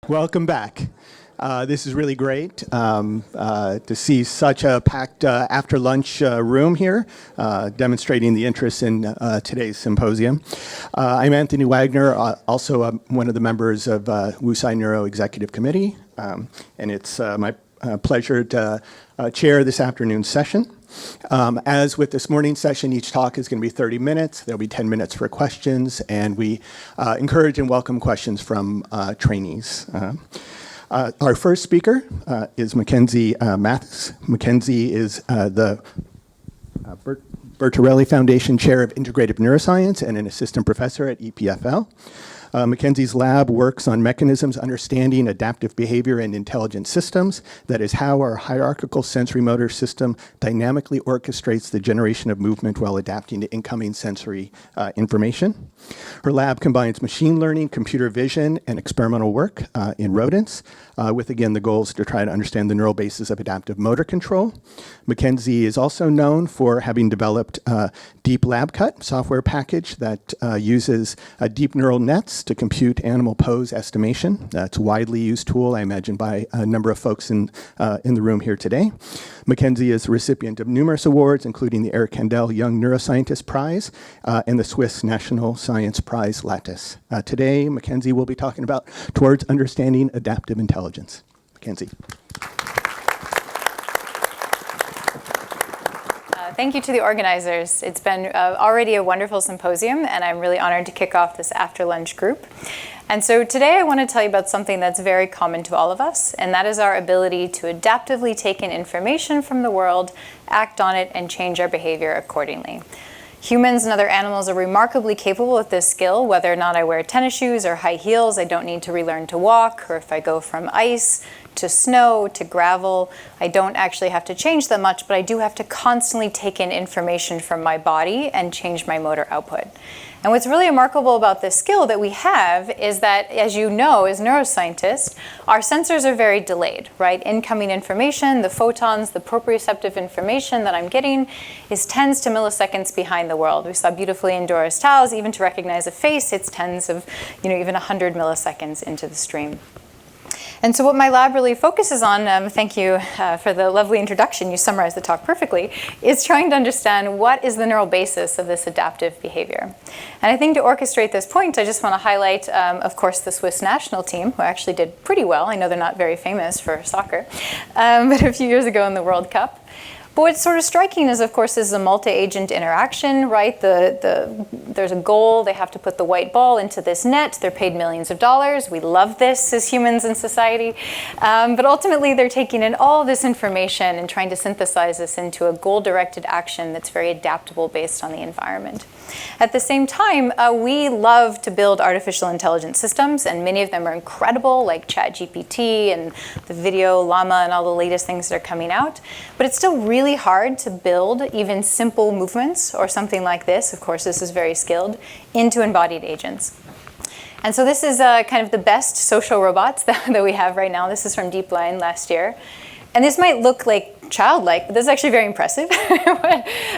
Welcome back. This is really great to see such a packed after-lunch room here, demonstrating the interest in today's symposium. I'm Anthony Wagner, also one of the members of WuSci Neuro Executive Committee, and it's my pleasure to chair this afternoon's session. As with this morning's session, each talk is going to be 30 minutes. There'll be 10 minutes for questions, and we encourage and welcome questions from trainees. Our first speaker is Mackenzie Mathis. Mackenzie is the Bertarelli Foundation Chair of Integrative Neuroscience and an assistant professor at EPFL. Mackenzie's lab works on mechanisms understanding adaptive behavior in intelligent systems. That is how our hierarchical sensory motor system dynamically orchestrates the generation of movement while adapting to incoming sensory information. Her lab combines machine learning, computer vision, and experimental work in rodents, with, again, the goals to try to understand the neural basis of adaptive motor control. Mackenzie is also known for having developed Deep LabCut software package that uses deep neural nets to compute animal pose estimation. That's a widely used tool, I imagine, by a number of folks in the room here today. Mackenzie is the recipient of numerous awards, including the Eric Kandel Young Neuroscientist Prize and the Swiss National Science Prize Lattice. Today, Mackenzie will be talking about Towards Understanding Adaptive Intelligence. Mackenzie. Thank you to the organizers. It's been already a wonderful symposium, and I'm really honored to kick off this after-lunch group. And so today I want to tell you about something that's very common to all of us, and that is our ability to adaptively take in information from the world, act on it, and change our behavior accordingly. Humans and other animals are remarkably capable of this skill. Whether or not I wear tennis shoes or high heels, I don't need to relearn to walk, or if I go from ice to snow to gravel, I don't actually have to change that much, but I do have to constantly take in information from my body and change my motor output. And what's really remarkable about this skill that we have is that, as you know, as neuroscientists, our sensors are very delayed, right? Incoming information, the photons, the proprioceptive information that I'm getting is tens to milliseconds behind the world. We saw beautifully in Doris Tau's, even to recognize a face, it's tens of, even 100 milliseconds into the stream. And so what my lab really focuses on, thank you for the lovely introduction, you summarized the talk perfectly, is trying to understand what is the neural basis of this adaptive behavior. And I think to orchestrate this point, I just want to highlight, of course, the Swiss national team, who actually did pretty well. I know they're not very famous for soccer, but a few years ago in the World Cup. But what's sort of striking is, of course, this is a multi-agent interaction, right? There's a goal. They have to put the white ball into this net. They're paid millions of dollars. We love this as humans in society. But ultimately, they're taking in all this information and trying to synthesize this into a goal-directed action that's very adaptable based on the environment. At the same time, we love to build artificial intelligence systems, and many of them are incredible, like ChatGPT and the video Llama and all the latest things that are coming out. But it's still really hard to build even simple movements or something like this. Of course, this is very skilled, into embodied agents. And so this is kind of the best social robots that we have right now. This is from DeepMind last year. And this might look like childlike, but this is actually very impressive.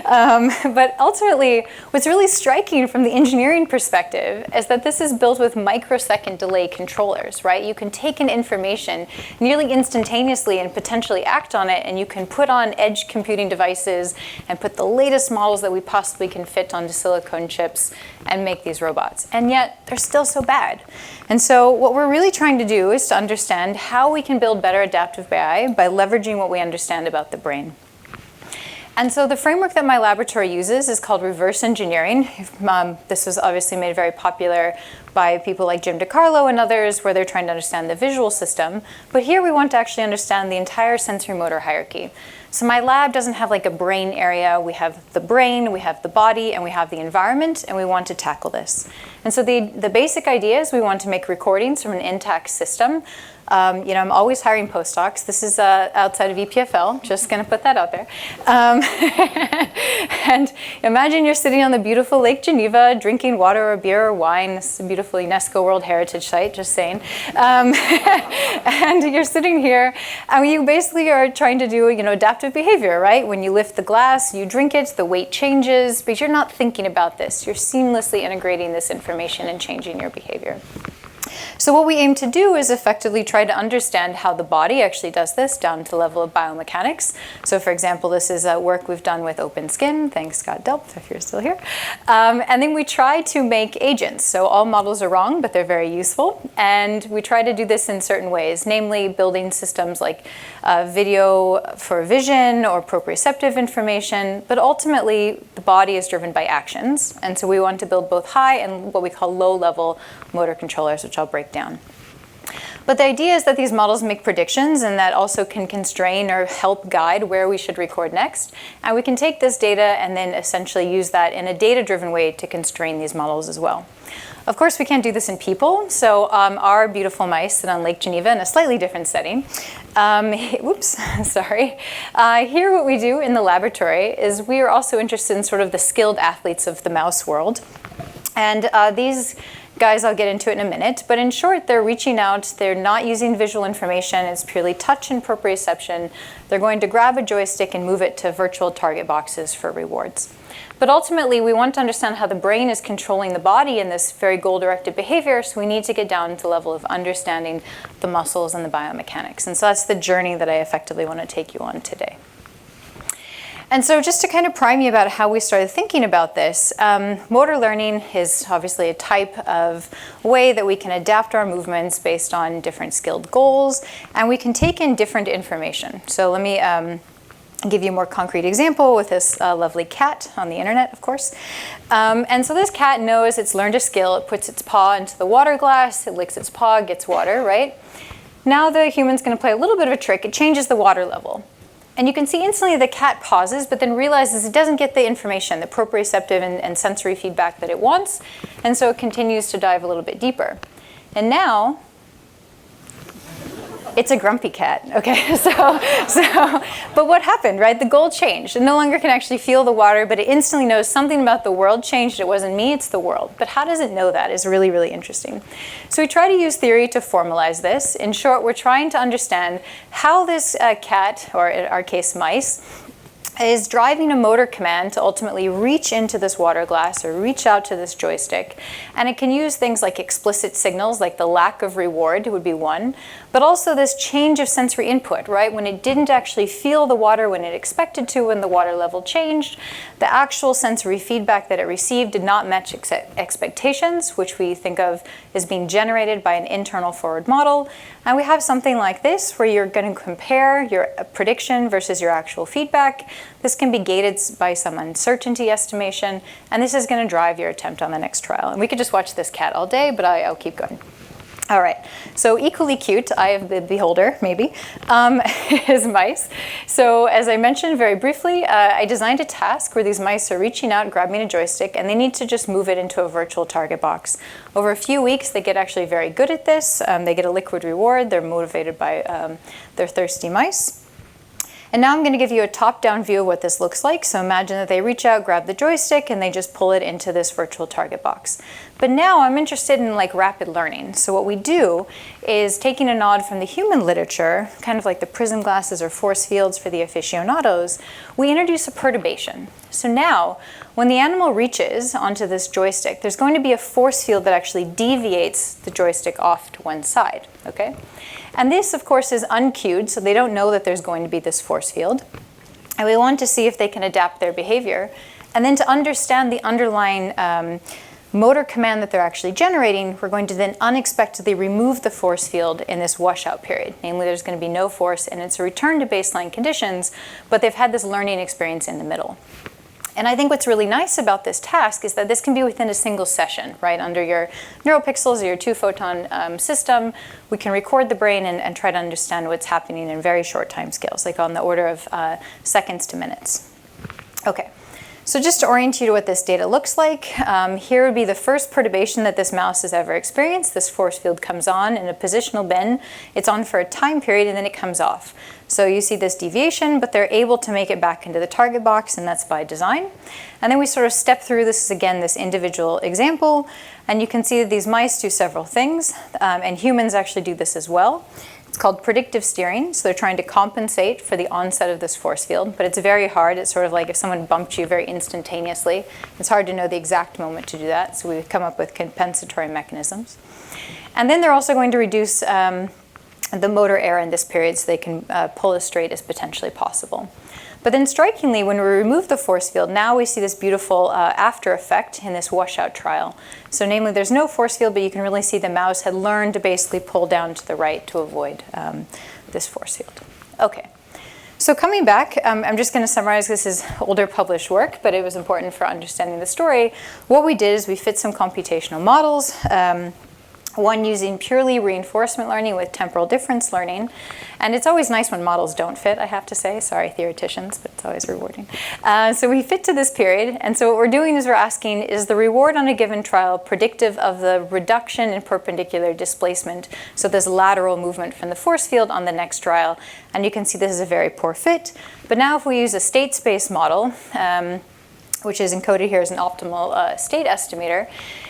But ultimately, what's really striking from the engineering perspective is that this is built with microsecond delay controllers, right? You can take in information nearly instantaneously and potentially act on it, and you can put on edge computing devices and put the latest models that we possibly can fit onto silicone chips and make these robots. And yet, they're still so bad. And so what we're really trying to do is to understand how we can build better adaptive AI by leveraging what we understand about the brain. And so the framework that my laboratory uses is called reverse engineering. This was obviously made very popular by people like Jim DiCarlo and others, where they're trying to understand the visual system. But here we want to actually understand the entire sensory motor hierarchy. So my lab doesn't have like a brain area. We have the brain, we have the body, and we have the environment, and we want to tackle this. And so the basic idea is we want to make recordings from an intact system. I'm always hiring postdocs. This is outside of EPFL, just going to put that out there. And imagine you're sitting on the beautiful Lake Geneva, drinking water or beer or wine. This is a beautiful UNESCO World Heritage Site, just saying. And you're sitting here, and you basically are trying to do, adaptive behavior, right? When you lift the glass, you drink it, the weight changes, but you're not thinking about this. You're seamlessly integrating this information and changing your behavior. So what we aim to do is effectively try to understand how the body actually does this down to the level of biomechanics. So for example, this is work we've done with open skin. Thanks, Scott Delp, if you're still here. And then we try to make agents. So all models are wrong, but they're very useful. And we try to do this in certain ways, namely building systems like video for vision or proprioceptive information. But ultimately, the body is driven by actions. And so we want to build both high and what we call low-level motor controllers, which I'll break down. But the idea is that these models make predictions and that also can constrain or help guide where we should record next. And we can take this data and then essentially use that in a data-driven way to constrain these models as well. Of course, we can't do this in people. So our beautiful mice sit on Lake Geneva in a slightly different setting. Oops, sorry. Here what we do in the laboratory is we are also interested in sort of the skilled athletes of the mouse world. And these guys, I'll get into it in a minute, but in short, they're reaching out, they're not using visual information, it's purely touch and proprioception. They're going to grab a joystick and move it to virtual target boxes for rewards. But ultimately, we want to understand how the brain is controlling the body in this very goal-directed behavior, so we need to get down to the level of understanding the muscles and the biomechanics. And so that's the journey that I effectively want to take you on today. And so just to kind of prime you about how we started thinking about this, motor learning is obviously a type of way that we can adapt our movements based on different skilled goals, and we can take in different information. So let me give you a more concrete example with this lovely cat on the internet, of course. And so this cat knows it's learned a skill. It puts its paw into the water glass, it licks its paw, gets water, right? Now the human's going to play a little bit of a trick. It changes the water level. And you can see instantly the cat pauses, but then realizes it doesn't get the information, the proprioceptive and sensory feedback that it wants, and so it continues to dive a little bit deeper. And now, it's a grumpy cat, okay? But what happened, right? The goal changed. It no longer can actually feel the water, but it instantly knows something about the world changed. It wasn't me, it's the world. But how does it know that is really, really interesting. So we try to use theory to formalize this. In short, we're trying to understand how this cat, or in our case mice, is driving a motor command to ultimately reach into this water glass or reach out to this joystick. And it can use things like explicit signals, like the lack of reward would be one, but also this change of sensory input, right? When it didn't actually feel the water when it expected to, when the water level changed, the actual sensory feedback that it received did not match expectations, which we think of as being generated by an internal forward model. And we have something like this, where you're going to compare your prediction versus your actual feedback. This can be gated by some uncertainty estimation, and this is going to drive your attempt on the next trial. And we could just watch this cat all day, but I'll keep going. All right, so equally cute, eye of the beholder, maybe, is mice. So as I mentioned very briefly, I designed a task where these mice are reaching out, grabbing a joystick, and they need to just move it into a virtual target box. Over a few weeks, they get actually very good at this. They get a liquid reward. They're motivated by their thirsty mice. And now I'm going to give you a top-down view of what this looks like. So imagine that they reach out, grab the joystick, and they just pull it into this virtual target box. But now I'm interested in like rapid learning. So what we do is, taking a nod from the human literature, kind of like the prism glasses or force fields for the aficionados, we introduce a perturbation. So now, when the animal reaches onto this joystick, there's going to be a force field that actually deviates the joystick off to one side, okay? And this, of course, is uncued, so they don't know that there's going to be this force field. And we want to see if they can adapt their behavior. And then to understand the underlying motor command that they're actually generating, we're going to then unexpectedly remove the force field in this washout period. Namely, there's going to be no force, and it's a return to baseline conditions, but they've had this learning experience in the middle. And I think what's really nice about this task is that this can be within a single session, right? Under your NeuroPixels or your 2-photon system, we can record the brain and try to understand what's happening in very short time scales, like on the order of seconds to minutes. Okay. So just to orient you to what this data looks like, here would be the first perturbation that this mouse has ever experienced. This force field comes on in a positional bend. It's on for a time period, and then it comes off. So you see this deviation, but they're able to make it back into the target box, and that's by design. And then we sort of step through, this is again this individual example, and you can see that these mice do several things, and humans actually do this as well. It's called predictive steering, so they're trying to compensate for the onset of this force field, but it's very hard. It's sort of like if someone bumped you very instantaneously. It's hard to know the exact moment to do that, so we come up with compensatory mechanisms. And then they're also going to reduce the motor error in this period so they can pull as straight as potentially possible. But then strikingly, when we remove the force field, now we see this beautiful after effect in this washout trial. So namely, there's no force field, but you can really see the mouse had learned to basically pull down to the right to avoid this force field. Okay, so coming back, I'm just going to summarize. This is older published work, but it was important for understanding the story. What we did is we fit some computational models, one using purely reinforcement learning with temporal difference learning. And it's always nice when models don't fit, I have to say. Sorry, theoreticians, but it's always rewarding. So we fit to this period. And so what we're doing is we're asking, is the reward on a given trial predictive of the reduction in perpendicular displacement? So this lateral movement from the force field on the next trial. And you can see this is a very poor fit. But now if we use a state space model, which is encoded here as an optimal state estimator,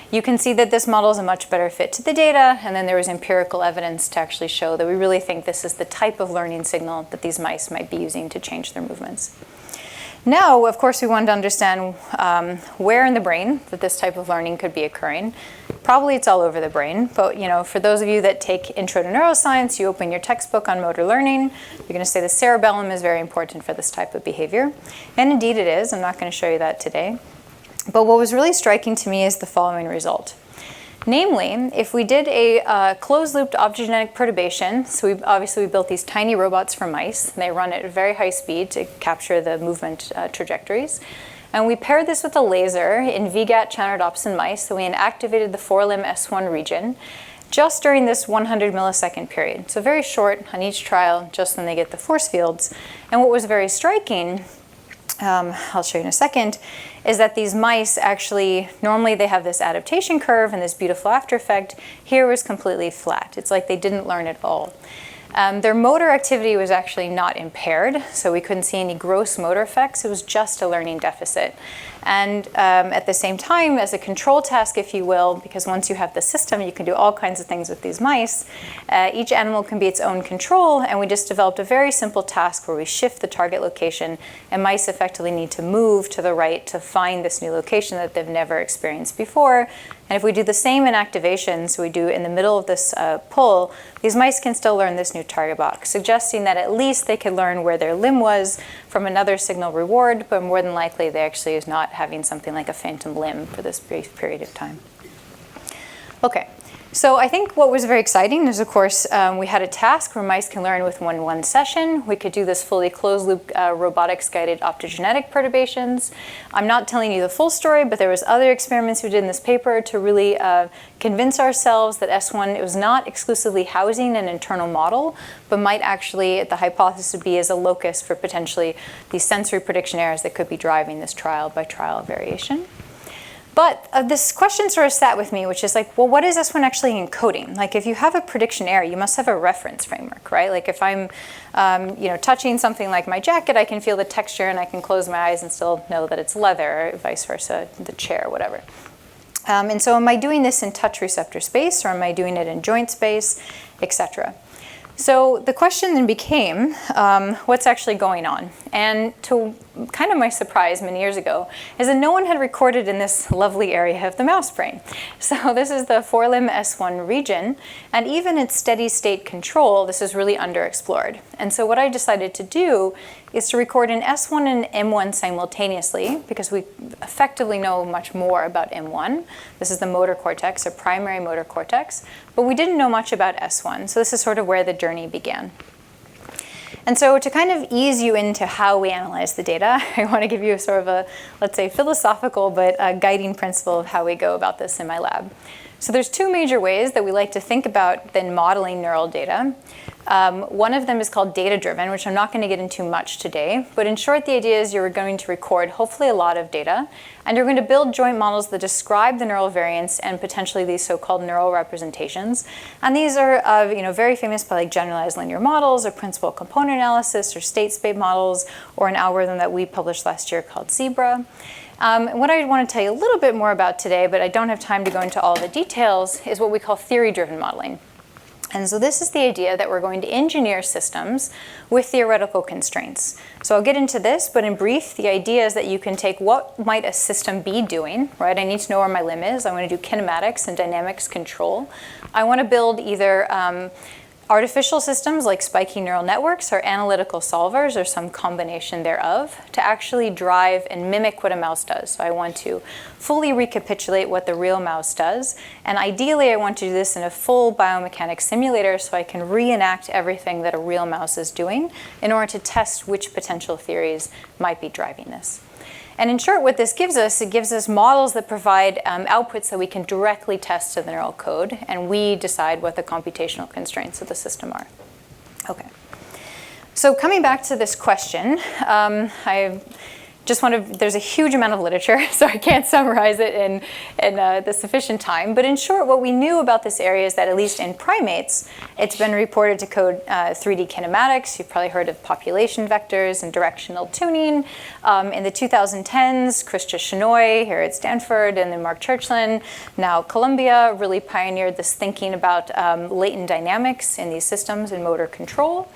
you can see that this model is a much better fit to the data, and then there was empirical evidence to actually show that we really think this is the type of learning signal that these mice might be using to change their movements. Now, of course, we wanted to understand where in the brain that this type of learning could be occurring. Probably it's all over the brain, but for those of you that take Intro to Neuroscience, you open your textbook on motor learning, you're going to say the cerebellum is very important for this type of behavior. And indeed it is. I'm not going to show you that today. But what was really striking to me is the following result. Namely, if we did a closed-looped optogenetic perturbation, so we built these tiny robots for mice, and they run at a very high speed to capture the movement trajectories. And we paired this with a laser in VGAT channelrhodopsin mice, so we inactivated the forelimb S1 region just during this 100 millisecond period. So very short on each trial, just when they get the force fields. And what was very striking, I'll show you in a second, is that these mice actually, normally they have this adaptation curve and this beautiful after effect. Here was completely flat. It's like they didn't learn at all. Their motor activity was actually not impaired, so we couldn't see any gross motor effects. It was just a learning deficit. And at the same time, as a control task, if you will, because once you have the system, you can do all kinds of things with these mice. Each animal can be its own control, and we just developed a very simple task where we shift the target location, and mice effectively need to move to the right to find this new location that they've never experienced before. And if we do the same in activations we do in the middle of this pull, these mice can still learn this new target box, suggesting that at least they could learn where their limb was from another signal reward, but more than likely they actually is not having something like a phantom limb for this brief period of time. Okay. So I think what was very exciting is, of course, we had a task where mice can learn with one session. We could do this fully closed-loop robotics-guided optogenetic perturbations. I'm not telling you the full story, but there was other experiments we did in this paper to really convince ourselves that S1 it was not exclusively housing an internal model, but might actually, the hypothesis would be as a locus for potentially these sensory prediction errors that could be driving this trial-by-trial variation. But this question sort of sat with me, which is like, well, what is S1 actually encoding? Like, if you have a prediction error, you must have a reference framework, right? Like, if I'm, touching something like my jacket, I can feel the texture and I can close my eyes and still know that it's leather, or vice versa, the chair, whatever. And so, am I doing this in touch receptor space, or am I doing it in joint space, etc.? So the question then became, what's actually going on? And to kind of my surprise many years ago, is that no one had recorded in this lovely area of the mouse brain. So this is the forelimb S1 region, and even its steady state control, this is really underexplored. And so what I decided to do is to record in S1 and M1 simultaneously, because we effectively know much more about M1. This is the motor cortex, or primary motor cortex, but we didn't know much about S1. So this is sort of where the journey began. And so to kind of ease you into how we analyze the data, I want to give you sort of a, let's say, philosophical but a guiding principle of how we go about this in my lab. So there's two major ways that we like to think about then modeling neural data. One of them is called data-driven, which I'm not going to get into much today. But in short, the idea is you're going to record hopefully a lot of data, and you're going to build joint models that describe the neural variants and potentially these so-called neural representations. And these are very famous by like generalized linear models or principal component analysis or state space models or an algorithm that we published last year called Zebra. What I want to tell you a little bit more about today, but I don't have time to go into all the details, is what we call theory-driven modeling. And so this is the idea that we're going to engineer systems with theoretical constraints. So I'll get into this, but in brief, the idea is that you can take what might a system be doing, right? I need to know where my limb is. I want to do kinematics and dynamics control. I want to build either artificial systems like spiky neural networks or analytical solvers or some combination thereof to actually drive and mimic what a mouse does. So I want to fully recapitulate what the real mouse does. And ideally, I want to do this in a full biomechanics simulator so I can reenact everything that a real mouse is doing in order to test which potential theories might be driving this. And in short, what this gives us, it gives us models that provide outputs that we can directly test to the neural code, and we decide what the computational constraints of the system are. Okay. So coming back to this question, there's a huge amount of literature, so I can't summarize it in the sufficient time. But in short, what we knew about this area is that at least in primates, it's been reported to code 3D kinematics. You've probably heard of population vectors and directional tuning. In the 2010s, Christa Shenoy here at Stanford and then Mark Churchland, now Columbia, really pioneered this thinking about latent dynamics in these systems and motor control.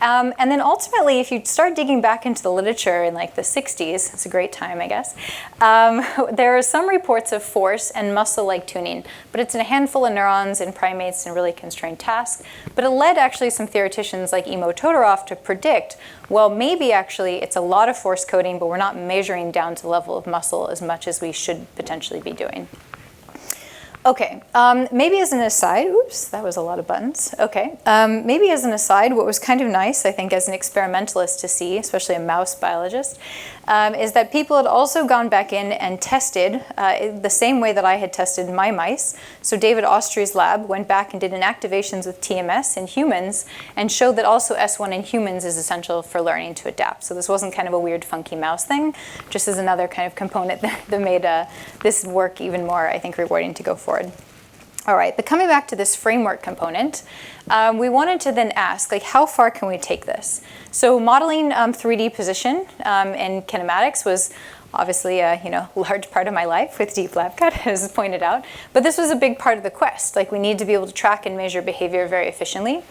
And then ultimately, if you start digging back into the literature in like the 60s, it's a great time, I guess, there are some reports of force and muscle-like tuning, but it's in a handful of neurons in primates in really constrained tasks. But it led actually some theoreticians like Imo Todorov to predict, well, maybe actually it's a lot of force coding, but we're not measuring down to the level of muscle as much as we should potentially be doing. Okay, maybe as an aside, oops, that was a lot of buttons. Okay, maybe as an aside, what was kind of nice, I think, as an experimentalist to see, especially a mouse biologist, is that people had also gone back in and tested the same way that I had tested my mice. So David Ostrey's lab went back and did inactivations with TMS in humans and showed that also S1 in humans is essential for learning to adapt. So this wasn't kind of a weird, funky mouse thing, just as another kind of component that made this work even more, I think, rewarding to go forward. All right, but coming back to this framework component, we wanted to then ask, like, how far can we take this? So modeling 3D position in kinematics was obviously a large part of my life with deep lab cut, as pointed out. But this was a big part of the quest. Like, we need to be able to track and measure behavior very efficiently.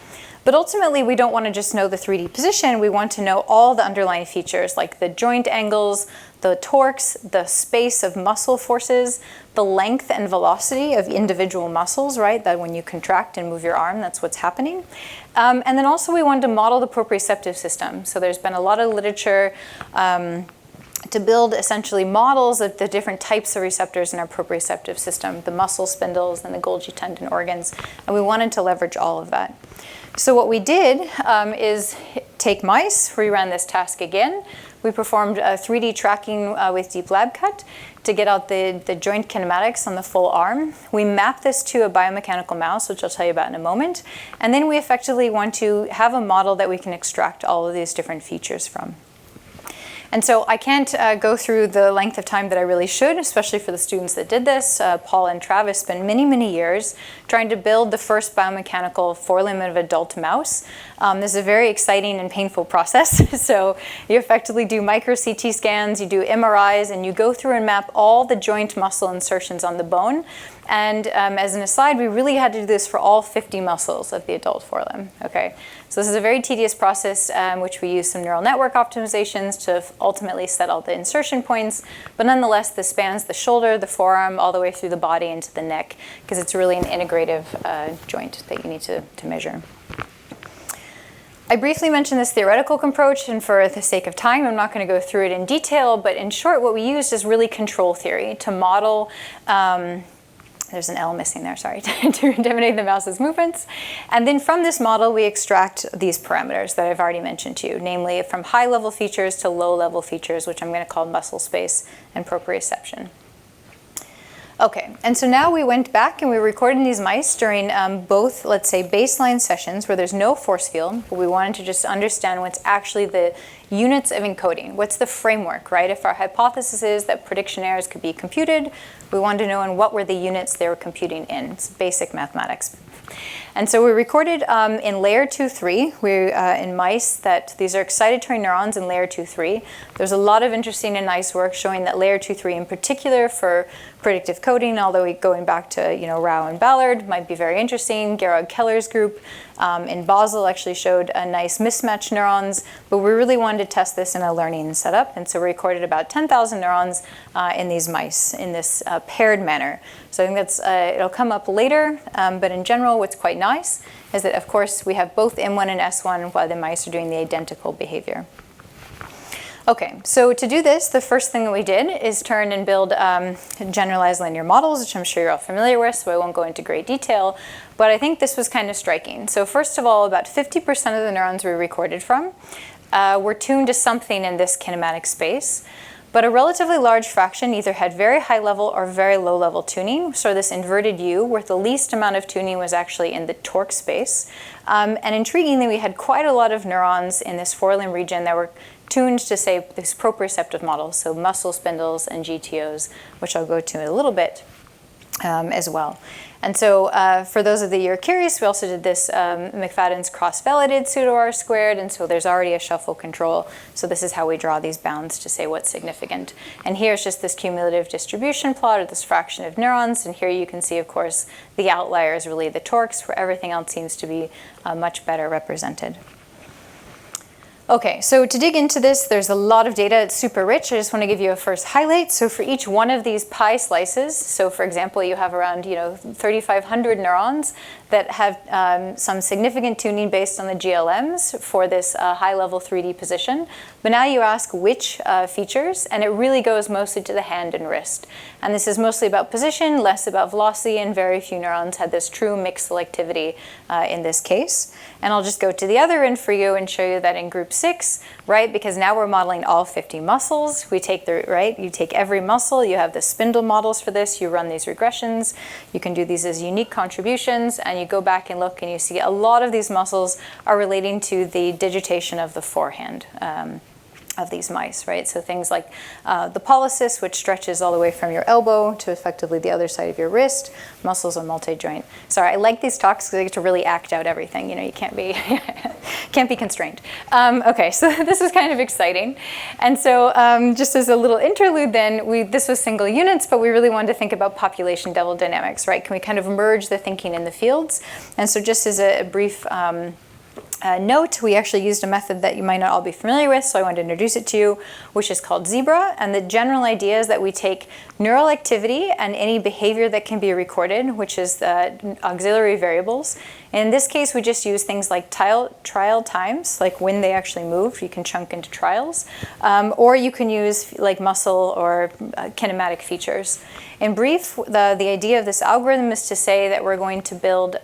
But ultimately, we don't want to just know the 3D position. We want to know all the underlying features, like the joint angles, the torques, the space of muscle forces, the length and velocity of individual muscles, right? That when you contract and move your arm, that's what's happening. And then also we wanted to model the proprioceptive system. So there's been a lot of literature to build essentially models of the different types of receptors in our proprioceptive system, the muscle spindles and the Golgi tendon organs, and we wanted to leverage all of that. So what we did is take mice, rerun this task again. We performed 3D tracking with deep lab cut to get out the joint kinematics on the full arm. We mapped this to a biomechanical mouse, which I'll tell you about in a moment. And then we effectively want to have a model that we can extract all of these different features from. And so I can't go through the length of time that I really should, especially for the students that did this. Paul and Travis spent many, many years trying to build the first biomechanical forelimb of adult mouse. This is a very exciting and painful process. So you effectively do micro CT scans, you do MRIs, and you go through and map all the joint muscle insertions on the bone. And as an aside, we really had to do this for all 50 muscles of the adult forelimb. Okay, so this is a very tedious process, which we use some neural network optimizations to ultimately set all the insertion points. But nonetheless, this spans the shoulder, the forearm, all the way through the body into the neck, because it's really an integrative joint that you need to measure. I briefly mentioned this theoretical approach, and for the sake of time, I'm not going to go through it in detail. But in short, what we used is really control theory to model. There's an L missing there, sorry, to intimidate the mouse's movements. And then from this model, we extract these parameters that I've already mentioned to you, namely from high-level features to low-level features, which I'm going to call muscle space and proprioception. Okay, and so now we went back and we recorded these mice during both, let's say, baseline sessions where there's no force field, but we wanted to just understand what's actually the units of encoding. What's the framework, right? If our hypothesis is that prediction errors could be computed, we wanted to know in what were the units they were computing in. It's basic mathematics. And so we recorded in layer 2-3, in mice, that these are excitatory neurons in layer 2-3. There's a lot of interesting and nice work showing that layer 2-3 in particular for predictive coding, although going back to Rao and Ballard might be very interesting. Gerard Keller's group in Basel actually showed a nice mismatched neurons, but we really wanted to test this in a learning setup, and so we recorded about 10,000 neurons in these mice in this paired manner. So I think that's it'll come up later, but in general, what's quite nice is that, of course, we have both M1 and S1 while the mice are doing the identical behavior. Okay, so to do this, the first thing that we did is turn and build generalized linear models, which I'm sure you're all familiar with, so I won't go into great detail, but I think this was kind of striking. So first of all, about 50% of the neurons we recorded from were tuned to something in this kinematic space, but a relatively large fraction either had very high level or very low level tuning, so this inverted U, where the least amount of tuning was actually in the torque space. And intriguingly, we had quite a lot of neurons in this forelimb region that were tuned to, say, these proprioceptive models, so muscle spindles and GTOs, which I'll go to in a little bit as well. And so for those of you who are curious, we also did this McFadden's cross-validated pseudo-R squared, and so there's already a shuffle control. So this is how we draw these bounds to say what's significant. And here's just this cumulative distribution plot of this fraction of neurons, and here you can see, of course, the outlier is really the torques, where everything else seems to be much better represented. Okay, so to dig into this, there's a lot of data. It's super rich. I just want to give you a first highlight. So for each one of these pi slices, so for example, you have around 3,500 neurons that have some significant tuning based on the GLMs for this high-level 3D position. But now you ask which features, and it really goes mostly to the hand and wrist. And this is mostly about position, less about velocity, and very few neurons had this true mixed selectivity in this case. And I'll just go to the other end for you and show you that in group 6, right, because now we're modeling all 50 muscles. We take you take every muscle, you have the spindle models for this, you run these regressions, you can do these as unique contributions, and you go back and look and you see a lot of these muscles are relating to the digitation of the forehand of these mice, right? So things like the polycis, which stretches all the way from your elbow to effectively the other side of your wrist, muscles are multi-joint. Sorry, I like these talks because I get to really act out everything. You can't be can't be constrained. Okay, so this is kind of exciting. And so just as a little interlude then, this was single units, but we really wanted to think about population level dynamics, right? Can we kind of merge the thinking in the fields? And so just as a brief note, we actually used a method that you might not all be familiar with, so I wanted to introduce it to you, which is called Zebra. And the general idea is that we take neural activity and any behavior that can be recorded, which is the auxiliary variables. In this case, we just use things like trial times, like when they actually move. You can chunk into trials. Or you can use like muscle or kinematic features. In brief, the idea of this algorithm is to say that we're going to build,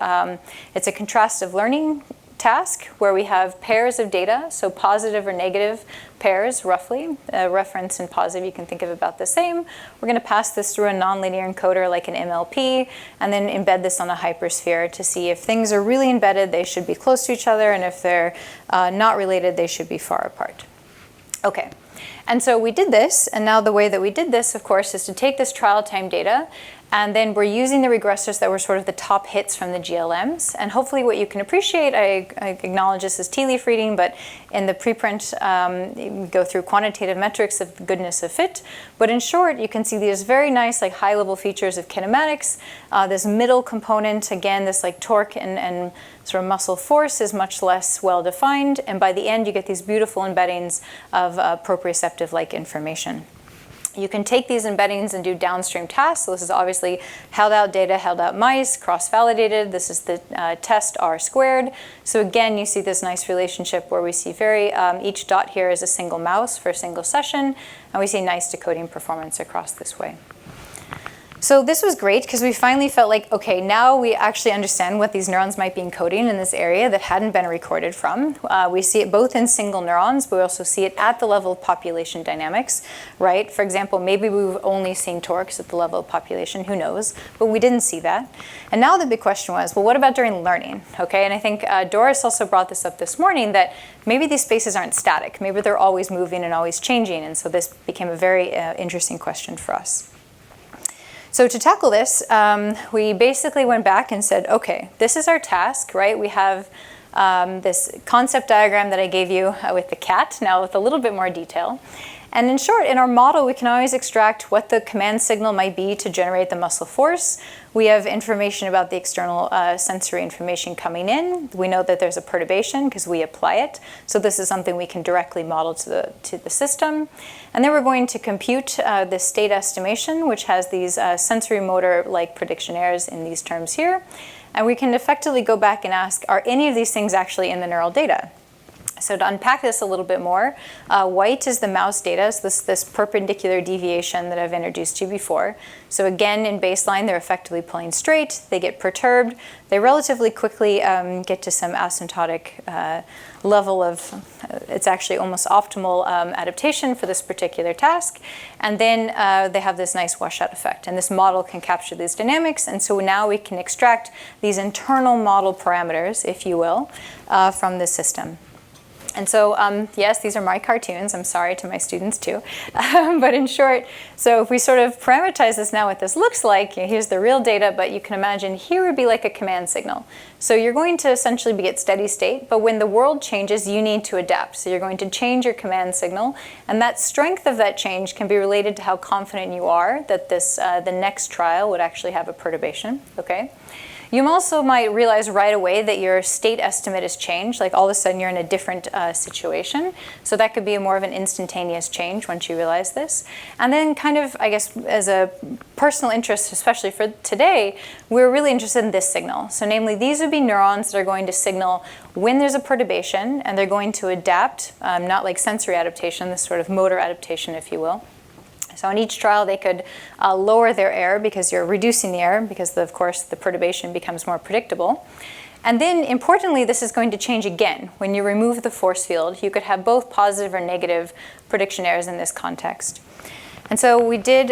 it's a contrastive learning task where we have pairs of data, so positive or negative pairs roughly. Reference and positive you can think of about the same. We're going to pass this through a nonlinear encoder like an MLP and then embed this on a hypersphere to see if things are really embedded, they should be close to each other, and if they're not related, they should be far apart. Okay. And so we did this, and now the way that we did this, of course, is to take this trial time data, and then we're using the regressors that were sort of the top hits from the GLMs. And hopefully what you can appreciate, I acknowledge this is tea leaf reading, but in the preprint, we go through quantitative metrics of goodness of fit. But in short, you can see these very nice like high-level features of kinematics. This middle component, again, this like torque and sort of muscle force is much less well-defined. And by the end, you get these beautiful embeddings of proprioceptive-like information. You can take these embeddings and do downstream tasks. So this is obviously held out data, held out mice, cross-validated. This is the test R squared. So again, you see this nice relationship where we see each dot here is a single mouse for a single session, and we see nice decoding performance across this way. So this was great because we finally felt like, okay, now we actually understand what these neurons might be encoding in this area that hadn't been recorded from. We see it both in single neurons, but we also see it at the level of population dynamics, right? For example, maybe we've only seen torques at the level of population, who knows? But we didn't see that. And now the big question was, well, what about during learning? Okay, and I think Doris also brought this up this morning, that maybe these spaces aren't static. Maybe they're always moving and always changing. And so this became a very interesting question for us. So to tackle this, we basically went back and said, okay, this is our task, right? We have this concept diagram that I gave you with the cat, now with a little bit more detail. And in short, in our model, we can always extract what the command signal might be to generate the muscle force. We have information about the external sensory information coming in. We know that there's a perturbation because we apply it. So this is something we can directly model to the system. And then we're going to compute the state estimation, which has these sensory motor-like prediction errors in these terms here. And we can effectively go back and ask, are any of these things actually in the neural data? So to unpack this a little bit more, white is the mouse data, so this perpendicular deviation that I've introduced you before. So again, in baseline, they're effectively pulling straight, they get perturbed, they relatively quickly get to some asymptotic level of, it's actually almost optimal adaptation for this particular task. And then they have this nice washout effect. And this model can capture these dynamics. And so now we can extract these internal model parameters, if you will, from the system. And so, yes, these are my cartoons. I'm sorry to my students too. But in short, so if we sort of parameterize this now, what this looks like, here's the real data, but you can imagine here would be like a command signal. So you're going to essentially be at steady state, but when the world changes, you need to adapt. So you're going to change your command signal, and that strength of that change can be related to how confident you are that this, the next trial would actually have a perturbation, okay? You also might realize right away that your state estimate has changed, like all of a sudden you're in a different situation. So that could be more of an instantaneous change once you realize this. And then kind of, I guess, as a personal interest, especially for today, we're really interested in this signal. So namely, these would be neurons that are going to signal when there's a perturbation, and they're going to adapt, not like sensory adaptation, this sort of motor adaptation, if you will. So in each trial, they could lower their error because you're reducing the error because, of course, the perturbation becomes more predictable. And then, importantly, this is going to change again. When you remove the force field, you could have both positive or negative prediction errors in this context. And so we did,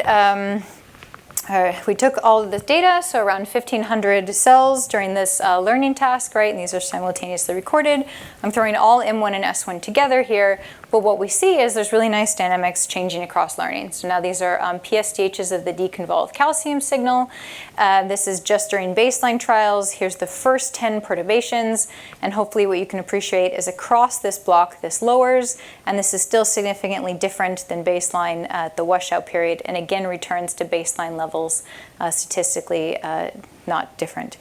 we took all of this data, so around 1,500 cells during this learning task, right? And these are simultaneously recorded. I'm throwing all M1 and S1 together here. But what we see is there's really nice dynamics changing across learning. So now these are PSDHs of the deconvolved calcium signal. This is just during baseline trials. Here's the first 10 perturbations. And hopefully what you can appreciate is across this block, this lowers. And this is still significantly different than baseline at the washout period. And again, returns to baseline levels, statistically not different.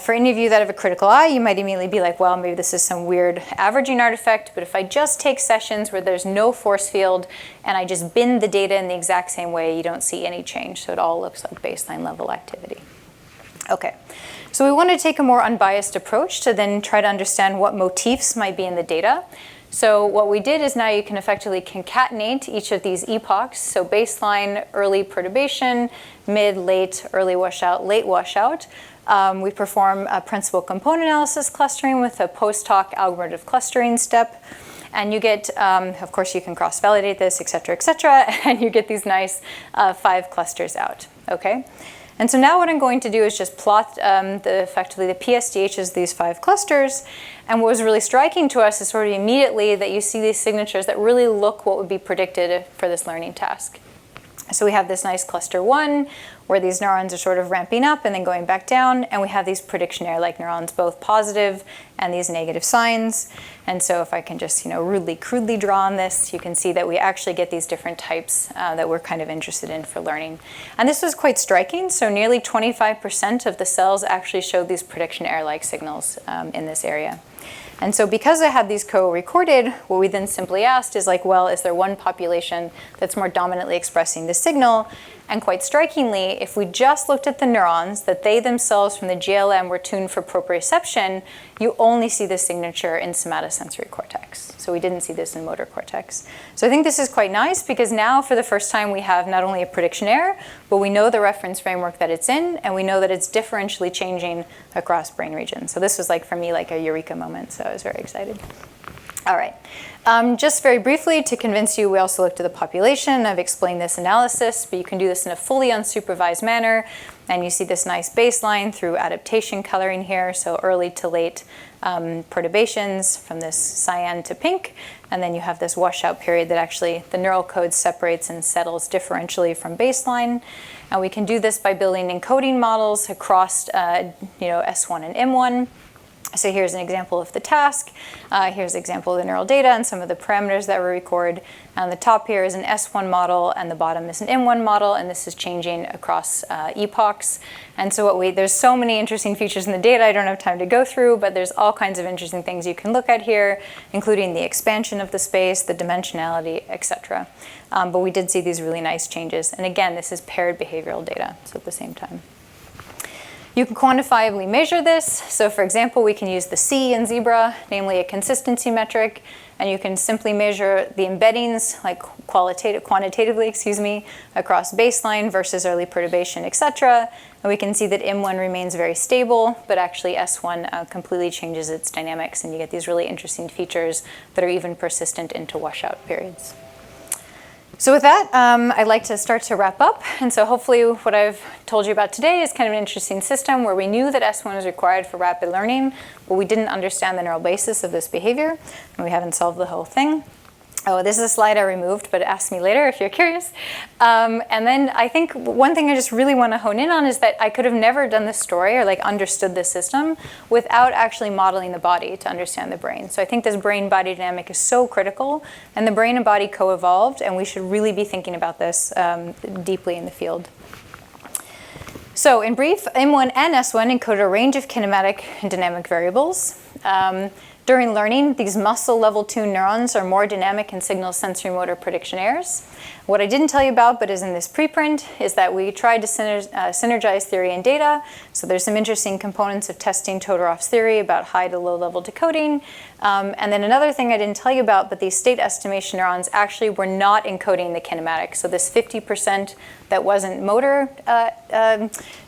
For any of you that have a critical eye, you might immediately be like, well, maybe this is some weird averaging artifact, but if I just take sessions where there's no force field and I just bin the data in the exact same way, you don't see any change. So it all looks like baseline level activity. Okay, so we want to take a more unbiased approach to then try to understand what motifs might be in the data. So what we did is now you can effectively concatenate each of these epochs. So baseline, early perturbation, mid, late, early washout, late washout. We perform a principal component analysis clustering with a post-hoc algorithmic clustering step. And you get, of course, you can cross-validate this, et cetera, and you get these nice 5 clusters out, okay? And so now what I'm going to do is just plot effectively the PSDHs of these 5 clusters. And what was really striking to us is sort of immediately that you see these signatures that really look what would be predicted for this learning task. So we have this nice cluster 1, where these neurons are sort of ramping up and then going back down, and we have these prediction error-like neurons, both positive and these negative signs. And so if I can just, rudely, crudely draw on this, you can see that we actually get these different types that we're kind of interested in for learning. And this was quite striking. So nearly 25% of the cells actually showed these prediction error-like signals in this area. And so because I had these co-recorded, what we then simply asked is like, well, is there one population that's more dominantly expressing the signal? And quite strikingly, if we just looked at the neurons, that they themselves from the GLM were tuned for proprioception, you only see this signature in somatosensory cortex. So we didn't see this in motor cortex. So I think this is quite nice because now for the first time we have not only a prediction error, but we know the reference framework that it's in, and we know that it's differentially changing across brain regions. So this was like, for me, like a eureka moment, so I was very excited. All right. Just very briefly to convince you, we also looked at the population. I've explained this analysis, but you can do this in a fully unsupervised manner. And you see this nice baseline through adaptation coloring here, so early to late perturbations from this cyan to pink. And then you have this washout period that actually the neural code separates and settles differentially from baseline. And we can do this by building encoding models across S1 and M1. So here's an example of the task. Here's an example of the neural data and some of the parameters that we record. And the top here is an S1 model, and the bottom is an M1 model, and this is changing across epochs. And so there's so many interesting features in the data I don't have time to go through, but there's all kinds of interesting things you can look at here, including the expansion of the space, the dimensionality, etc. But we did see these really nice changes. And again, this is paired behavioral data, so at the same time. You can quantifiably measure this. So for example, we can use the C in zebra, namely a consistency metric, and you can simply measure the embeddings, like quantitatively, across baseline versus early perturbation, etc. And we can see that M1 remains very stable, but actually S1 completely changes its dynamics, and you get these really interesting features that are even persistent into washout periods. So with that, I'd like to start to wrap up. And so hopefully what I've told you about today is kind of an interesting system where we knew that S1 was required for rapid learning, but we didn't understand the neural basis of this behavior, and we haven't solved the whole thing. Oh, this is a slide I removed, but ask me later if you're curious. And then I think one thing I just really want to hone in on is that I could have never done this story or like understood this system without actually modeling the body to understand the brain. So I think this brain-body dynamic is so critical, and the brain and body co-evolved, and we should really be thinking about this deeply in the field. So in brief, M1 and S1 encode a range of kinematic and dynamic variables. During learning, these muscle level 2 neurons are more dynamic and signal sensory motor prediction errors. What I didn't tell you about, but is in this preprint, is that we tried to synergize theory and data. So there's some interesting components of testing Todorov's theory about high to low level decoding. And then another thing I didn't tell you about, but these state estimation neurons actually were not encoding the kinematic. So this 50% that wasn't motor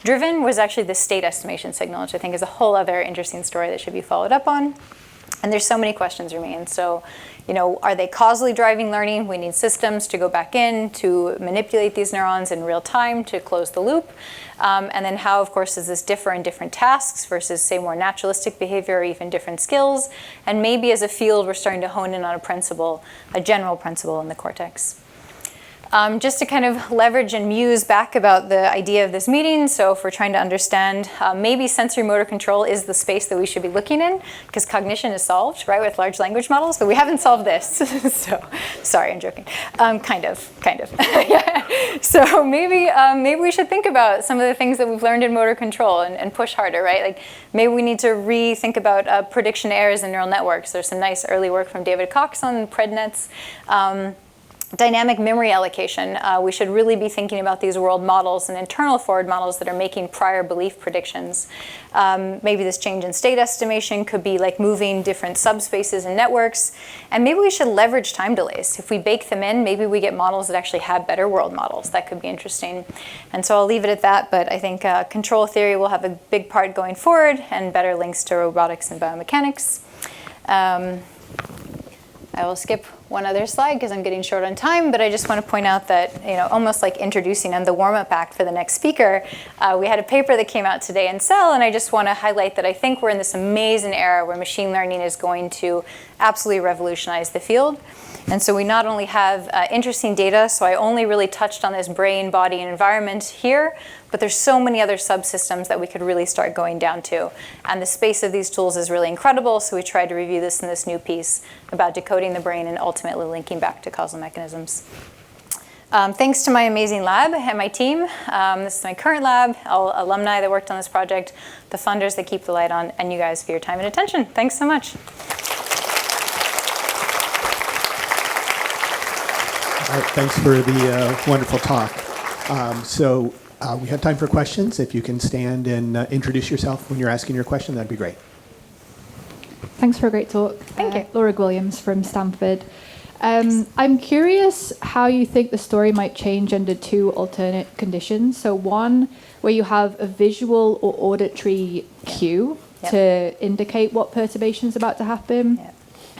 driven was actually the state estimation signal, which I think is a whole other interesting story that should be followed up on. And there's so many questions remain. So, are they causally driving learning? We need systems to go back in to manipulate these neurons in real time to close the loop. And then how, of course, does this differ in different tasks versus, say, more naturalistic behavior or even different skills? And maybe as a field, we're starting to hone in on a principle, a general principle in the cortex. Just to kind of leverage and muse back about the idea of this meeting. So if we're trying to understand, maybe sensory motor control is the space that we should be looking in, because cognition is solved, right, with large language models, but we haven't solved this. So, sorry, I'm joking. Kind of. Yeah. So maybe we should think about some of the things that we've learned in motor control and push harder, right? Like maybe we need to rethink about prediction errors in neural networks. There's some nice early work from David Cox on PredNets. Dynamic memory allocation. We should really be thinking about these world models and internal forward models that are making prior belief predictions. Maybe this change in state estimation could be like moving different subspaces and networks. And maybe we should leverage time delays. If we bake them in, maybe we get models that actually have better world models. That could be interesting. And so I'll leave it at that, but I think control theory will have a big part going forward and better links to robotics and biomechanics. I will skip one other slide because I'm getting short on time, but I just want to point out that, almost like introducing the warm-up act for the next speaker, we had a paper that came out today in Cell, and I just want to highlight that I think we're in this amazing era where machine learning is going to absolutely revolutionize the field. And so we not only have interesting data, so I only really touched on this brain, body, and environment here, but there's so many other subsystems that we could really start going down to. And the space of these tools is really incredible, so we tried to review this in this new piece about decoding the brain and ultimately linking back to causal mechanisms. Thanks to my amazing lab and my team. This is my current lab, all alumni that worked on this project, the funders that keep the light on, and you guys for your time and attention. Thanks so much. All right, thanks for the wonderful talk. We have time for questions. If you can stand and introduce yourself when you're asking your question, that'd be great. Thanks for a great talk. Thank you. Laura Williams from Stanford. I'm curious how you think the story might change under two alternate conditions. So one, where you have a visual or auditory cue to indicate what perturbation is about to happen. Yep.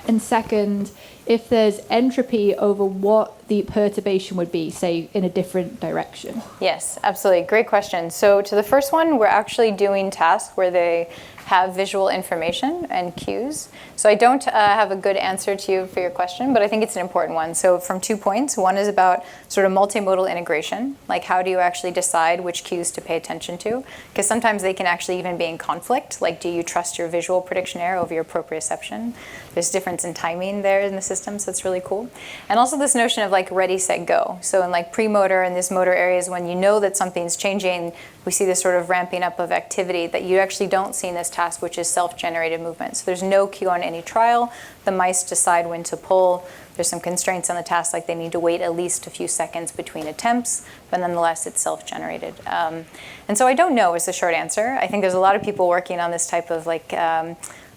And second, if there's entropy over what the perturbation would be, say, in a different direction. Yes, absolutely. Great question. So to the first one, we're actually doing tasks where they have visual information and cues. So I don't have a good answer to you for your question, but I think it's an important one. So from 2 points, one is about sort of multimodal integration, like how do you actually decide which cues to pay attention to? Because sometimes they can actually even be in conflict, like do you trust your visual prediction error over your proprioception? There's difference in timing there in the system, so it's really cool. And also this notion of like ready, set, go. So in like premotor and these motor areas, when you know that something's changing, we see this sort of ramping up of activity that you actually don't see in this task, which is self-generated movement. So there's no cue on any trial. The mice decide when to pull. There's some constraints on the task, like they need to wait at least a few seconds between attempts, but nonetheless, it's self-generated. And so I don't know is the short answer. I think there's a lot of people working on this type of like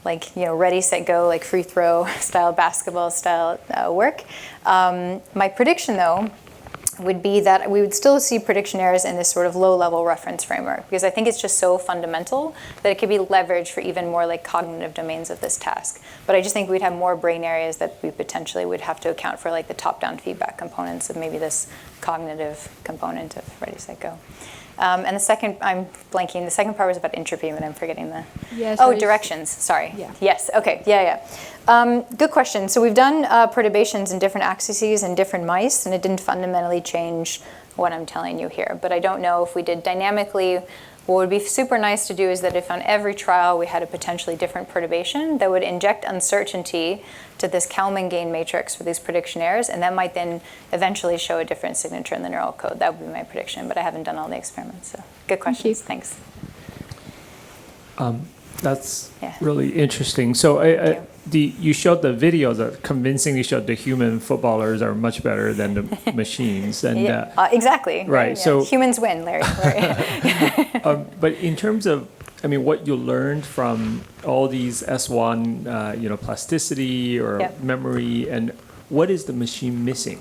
ready, set, go, like free throw style, basketball style work. My prediction, though, would be that we would still see prediction errors in this sort of low-level reference framework, because I think it's just so fundamental that it could be leveraged for even more like cognitive domains of this task. But I just think we'd have more brain areas that we potentially would have to account for, like the top-down feedback components of maybe this cognitive component of ready, set, go. And the second, I'm blanking, the second part was about entropy, but I'm forgetting the... Yes. Oh, directions, sorry. Yeah. Yes, okay, yeah. Good question. So we've done perturbations in different axes and different mice, and it didn't fundamentally change what I'm telling you here. But I don't know if we did dynamically. What would be super nice to do is that if on every trial we had a potentially different perturbation that would inject uncertainty to this Kalman gain matrix for these prediction errors, and that might then eventually show a different signature in the neural code. That would be my prediction, but I haven't done all the experiments. So good questions. Thanks. That's Yeah. really interesting. So you showed the video that convincingly showed the human footballers are much better than the machines. And Yeah, exactly. right, Yeah. so- Humans win, Larry. but in terms of, I mean, what you learned from all these S1, plasticity or Yep. memory, and what is the machine missing?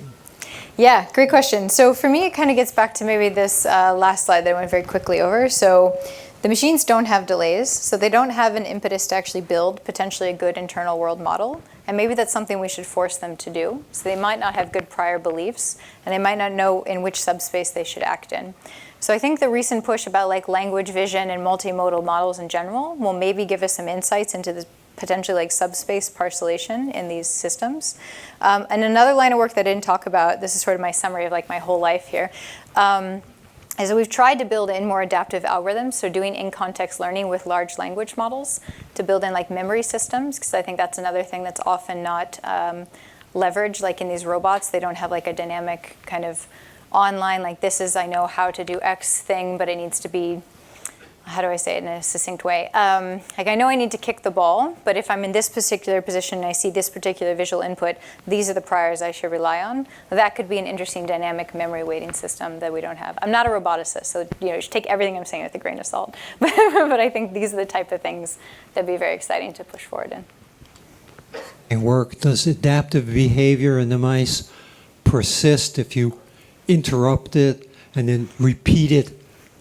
Yeah, great question. So for me, it kind of gets back to maybe this last slide that I went very quickly over. So the machines don't have delays, so they don't have an impetus to actually build potentially a good internal world model. And maybe that's something we should force them to do. So they might not have good prior beliefs, and they might not know in which subspace they should act in. So I think the recent push about like language vision and multimodal models in general will maybe give us some insights into the potentially like subspace parcellation in these systems. And another line of work that I didn't talk about, this is sort of my summary of like my whole life here, is that we've tried to build in more adaptive algorithms, so doing in-context learning with large language models to build in like memory systems, because I think that's another thing that's often not leveraged, like in these robots. They don't have like a dynamic kind of online, like this is, I know how to do X thing, but it needs to be, how do I say it in a succinct way? Like I know I need to kick the ball, but if I'm in this particular position and I see this particular visual input, these are the priors I should rely on. That could be an interesting dynamic memory weighting system that we don't have. I'm not a roboticist, so you should take everything I'm saying with a grain of salt. But I think these are the type of things that'd be very exciting to push forward in. And work, does adaptive behavior in the mice persist if you interrupt it and then repeat it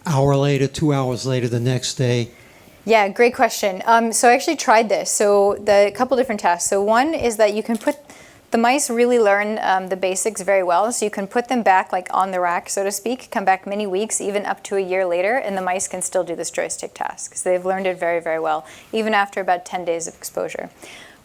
hour later, 2 hours later, the next day? Yeah, great question. So I actually tried this. So a couple different tasks. So one is that you can put, the mice really learn the basics very well. So you can put them back like on the rack, so to speak, come back many weeks, even up to a year later, and the mice can still do this joystick task. So they've learned it very, very well, even after about 10 days of exposure.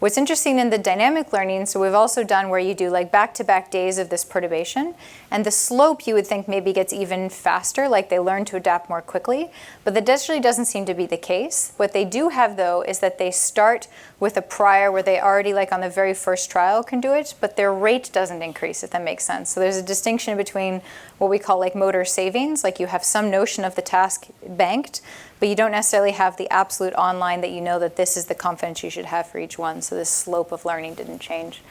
What's interesting in the dynamic learning, so we've also done where you do like back-to-back days of this perturbation, and the slope you would think maybe gets even faster, like they learn to adapt more quickly, but that actually doesn't seem to be the case. What they do have though is that they start with a prior where they already like on the very first trial can do it, but their rate doesn't increase, if that makes sense. So there's a distinction between what we call like motor savings, like you have some notion of the task banked, but you don't necessarily have the absolute online that you know that this is the confidence you should have for each one. So this slope of learning didn't change,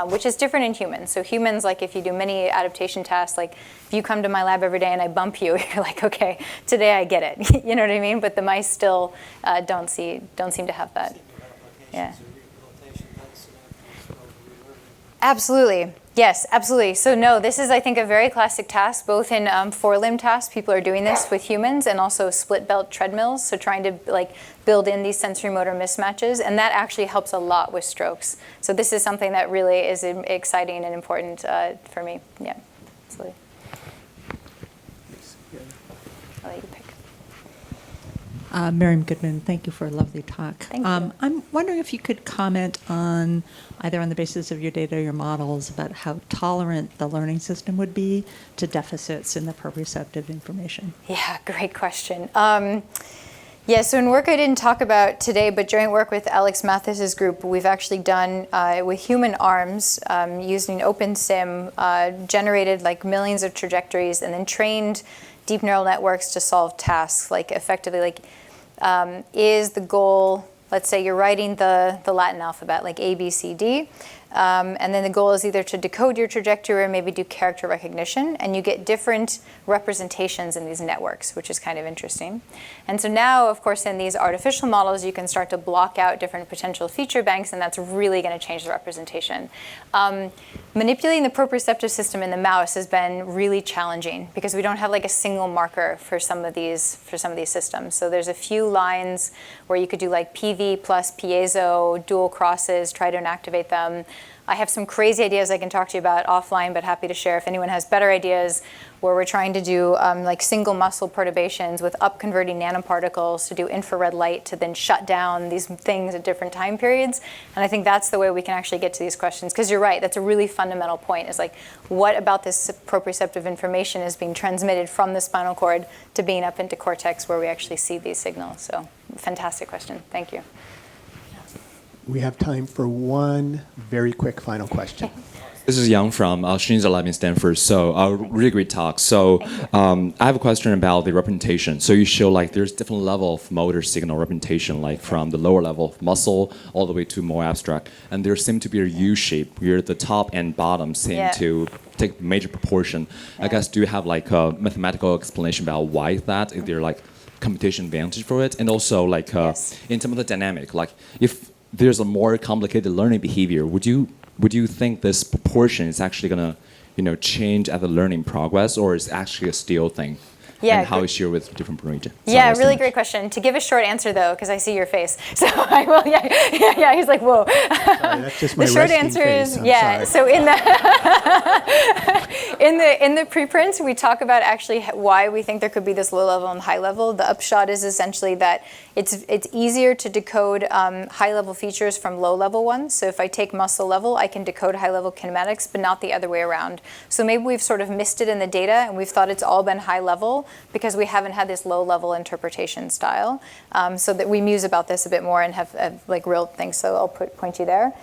which is different in humans. So humans, like if you do many adaptation tasks, like if you come to my lab every day and I bump you, you're like, okay, today I get it. You know what I mean? But the mice still don't seem to have that. Yeah. Absolutely. Yes, absolutely. So no, this is, I think, a very classic task, both in four-limb tasks. People are doing this with humans, and also split belt treadmills, so trying to like build in these sensory motor mismatches, and that actually helps a lot with strokes. So this is something that really is exciting and important for me. Yeah, absolutely. I'll let you pick. Miriam Goodman, thank you for a lovely talk. Thank you. I'm wondering if you could comment on, either on the basis of your data or your models, about how tolerant the learning system would be to deficits in the proprioceptive information. Yeah, great question. Yeah, so in work I didn't talk about today, but joint work with Alex Mathis's group, we've actually done with human arms using OpenSim, generated like millions of trajectories and then trained deep neural networks to solve tasks. Like effectively, like is the goal, let's say you're writing the Latin alphabet, like A, B, C, D, and then the goal is either to decode your trajectory or maybe do character recognition, and you get different representations in these networks, which is kind of interesting. And so now, of course, in these artificial models, you can start to block out different potential feature banks, and that's really going to change the representation. Manipulating the proprioceptive system in the mouse has been really challenging because we don't have like a single marker for some of these systems. So there's a few lines where you could do like PV plus piezo, dual crosses, try to inactivate them. I have some crazy ideas I can talk to you about offline, but happy to share if anyone has better ideas, where we're trying to do like single muscle perturbations with up-converting nanoparticles to do infrared light to then shut down these things at different time periods. And I think that's the way we can actually get to these questions. Because you're right, that's a really fundamental point, is like, what about this proprioceptive information is being transmitted from the spinal cord to being up into cortex where we actually see these signals? So fantastic question. Thank you. We have time for one very quick final question. This is Yang from Shinza Lab in Stanford. So really great talk. So I have a question about the representation. So you show like there's different level of motor signal representation, like from the lower level of muscle all the way to more abstract. And there seems to be a U shape where the top and bottom seem to take major proportion. I guess, do you have like a mathematical explanation about why that? Is there like computation advantage for it? And also like in terms of the dynamic, like if there's a more complicated learning behavior, would you think this proportion is actually going to, change as the learning progress, or is it actually a still thing? Yeah, and how is shared with different regions? Yeah, really great question. To give a short answer, though, because I see your face, so I will. Yeah. He's like, whoa. Sorry, that's just my the short resting answer face. is I'm sorry. So in the preprints, we talk about actually why we think there could be this low level and high level. The upshot is essentially that it's easier to decode high level features from low level ones. So if I take muscle level, I can decode high level kinematics, but not the other way around. So maybe we've sort of missed it in the data, and we've thought it's all been high level because we haven't had this low-level interpretation style. So that we muse about this a bit more and have like real things. So I'll point you there.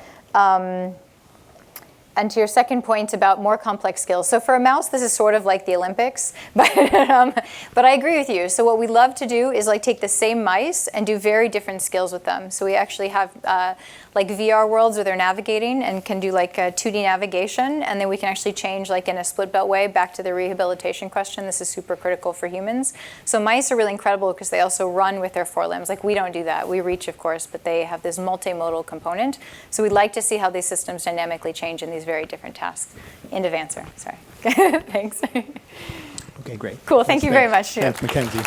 And to your second point about more complex skills. So for a mouse, this is sort of like the Olympics, but I agree with you. So what we love to do is like take the same mice and do very different skills with them. So we actually have like VR worlds where they're navigating and can do like 2D navigation, and then we can actually change like in a split belt way back to the rehabilitation question. This is super critical for humans. So mice are really incredible because they also run with their forelimbs. Like we don't do that. We reach, of course, but they have this multimodal component. So we'd like to see how these systems dynamically change in these very different tasks. End of answer. Sorry. Thanks. Okay, great. Cool. Thank you very much. Thanks, Mackenzie.